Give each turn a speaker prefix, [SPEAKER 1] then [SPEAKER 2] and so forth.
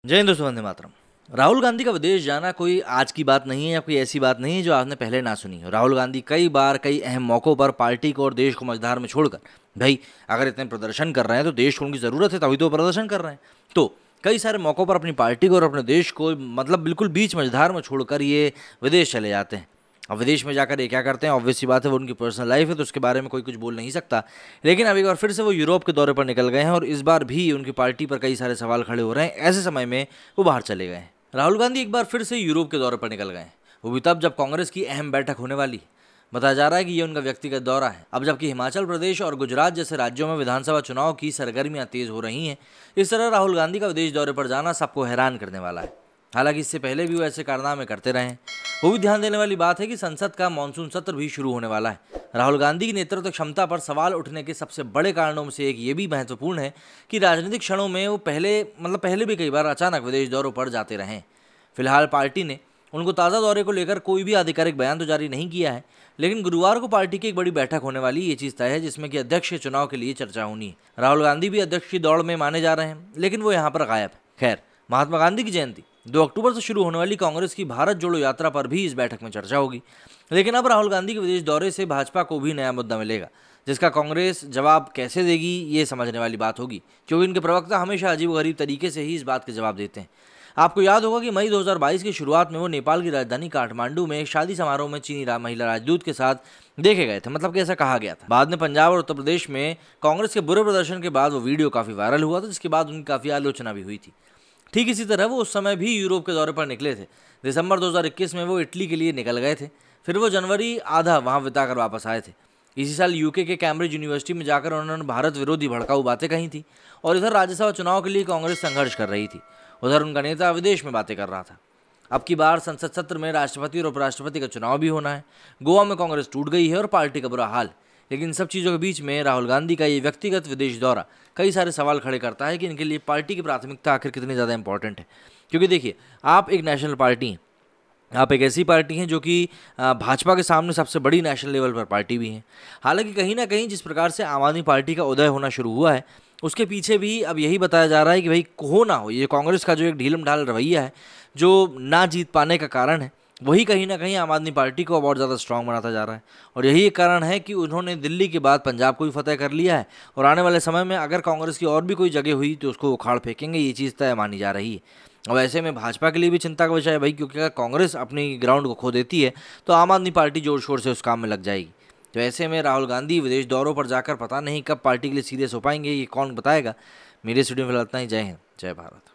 [SPEAKER 1] जय हिंद दोस्तों, वंदे मातरम। राहुल गांधी का विदेश जाना कोई आज की बात नहीं है या कोई ऐसी बात नहीं है जो आपने पहले ना सुनी हो। राहुल गांधी कई बार कई अहम मौक़ों पर पार्टी को और देश को मझधार में छोड़कर, भाई अगर इतने प्रदर्शन कर रहे हैं तो देश को उनकी ज़रूरत है, तभी तो प्रदर्शन कर रहे हैं। तो कई सारे मौक़ों पर अपनी पार्टी को और अपने देश को मतलब बिल्कुल बीच मझधार में छोड़कर ये विदेश चले जाते हैं। अब विदेश में जाकर ये क्या करते हैं, ऑब्वियस सी बात है, वो उनकी पर्सनल लाइफ है तो उसके बारे में कोई कुछ बोल नहीं सकता। लेकिन अब एक बार फिर से वो यूरोप के दौरे पर निकल गए हैं और इस बार भी उनकी पार्टी पर कई सारे सवाल खड़े हो रहे हैं। ऐसे समय में वो बाहर चले गए हैं। राहुल गांधी एक बार फिर से यूरोप के दौरे पर निकल गए हैं, वो भी तब जब कांग्रेस की अहम बैठक होने वाली। बताया जा रहा है कि ये उनका व्यक्तिगत दौरा है। अब जबकि हिमाचल प्रदेश और गुजरात जैसे राज्यों में विधानसभा चुनाव की सरगर्मियां तेज हो रही हैं, इस तरह राहुल गांधी का विदेश दौरे पर जाना सबको हैरान करने वाला है। हालांकि इससे पहले भी वो ऐसे कारनामे करते रहे हैं। वो भी ध्यान देने वाली बात है कि संसद का मानसून सत्र भी शुरू होने वाला है। राहुल गांधी की नेतृत्व क्षमता पर सवाल उठने के सबसे बड़े कारणों में से एक ये भी महत्वपूर्ण है कि राजनीतिक क्षणों में वो पहले भी कई बार अचानक विदेश दौरों पर जाते रहे हैं। फिलहाल पार्टी ने उनको ताज़ा दौरे को लेकर कोई भी आधिकारिक बयान तो जारी नहीं किया है, लेकिन गुरुवार को पार्टी की एक बड़ी बैठक होने वाली ये चीज़ तय है, जिसमें कि अध्यक्ष के चुनाव के लिए चर्चा होनी है। राहुल गांधी भी अध्यक्ष की दौड़ में माने जा रहे हैं, लेकिन वो यहाँ पर गायब है। खैर, महात्मा गांधी की जयंती 2 अक्टूबर से शुरू होने वाली कांग्रेस की भारत जोड़ो यात्रा पर भी इस बैठक में चर्चा होगी। लेकिन अब राहुल गांधी के विदेश दौरे से भाजपा को भी नया मुद्दा मिलेगा, जिसका कांग्रेस जवाब कैसे देगी ये समझने वाली बात होगी, क्योंकि इनके प्रवक्ता हमेशा अजीबोगरीब तरीके से ही इस बात के जवाब देते हैं। आपको याद होगा कि मई 2022 की शुरुआत में वो नेपाल की राजधानी काठमांडू में एक शादी समारोह में चीनी महिला राजदूत के साथ देखे गए थे, मतलब कि ऐसा कहा गया था। बाद में पंजाब और उत्तर प्रदेश में कांग्रेस के बुरे प्रदर्शन के बाद वो वीडियो काफ़ी वायरल हुआ था, जिसके बाद उनकी काफ़ी आलोचना भी हुई थी। ठीक इसी तरह वो उस समय भी यूरोप के दौरे पर निकले थे। दिसंबर 2021 में वो इटली के लिए निकल गए थे, फिर वो जनवरी आधा वहाँ बिताकर वापस आए थे। इसी साल यूके के कैम्ब्रिज यूनिवर्सिटी में जाकर उन्होंने भारत विरोधी भड़काऊ बातें कही थी। और इधर राज्यसभा चुनाव के लिए कांग्रेस संघर्ष कर रही थी, उधर उनका नेता विदेश में बातें कर रहा था। अब की बार संसद सत्र में राष्ट्रपति और उपराष्ट्रपति का चुनाव भी होना है। गोवा में कांग्रेस टूट गई है और पार्टी का बुरा हाल। लेकिन सब चीज़ों के बीच में राहुल गांधी का ये व्यक्तिगत विदेश दौरा कई सारे सवाल खड़े करता है कि इनके लिए पार्टी की प्राथमिकता आखिर कितनी ज़्यादा इंपॉर्टेंट है। क्योंकि देखिए, आप एक नेशनल पार्टी हैं, आप एक ऐसी पार्टी हैं जो कि भाजपा के सामने सबसे बड़ी नेशनल लेवल पर पार्टी भी है। हालांकि कहीं ना कहीं जिस प्रकार से आम आदमी पार्टी का उदय होना शुरू हुआ है, उसके पीछे भी अब यही बताया जा रहा है कि भाई हो ना हो, ये कांग्रेस का जो एक ढीलम ढाल रवैया है जो ना जीत पाने का कारण है, वही कहीं ना कहीं आम आदमी पार्टी को और ज़्यादा स्ट्रांग बनाता जा रहा है। और यही एक कारण है कि उन्होंने दिल्ली के बाद पंजाब को भी फतह कर लिया है और आने वाले समय में अगर कांग्रेस की और भी कोई जगह हुई तो उसको उखाड़ फेंकेंगे, ये चीज़ तय मानी जा रही है। और ऐसे में भाजपा के लिए भी चिंता का विषय है भाई, क्योंकि अगर कांग्रेस अपनी ग्राउंड को खो देती है तो आम आदमी पार्टी जोर शोर से उस काम में लग जाएगी। तो ऐसे में राहुल गांधी विदेश दौरों पर जाकर पता नहीं कब पार्टी के लिए सीरियस हो पाएंगे, ये कौन बताएगा। मेरे स्टूडियो में फिलहाल इतना ही। जय हिंद, जय भारत।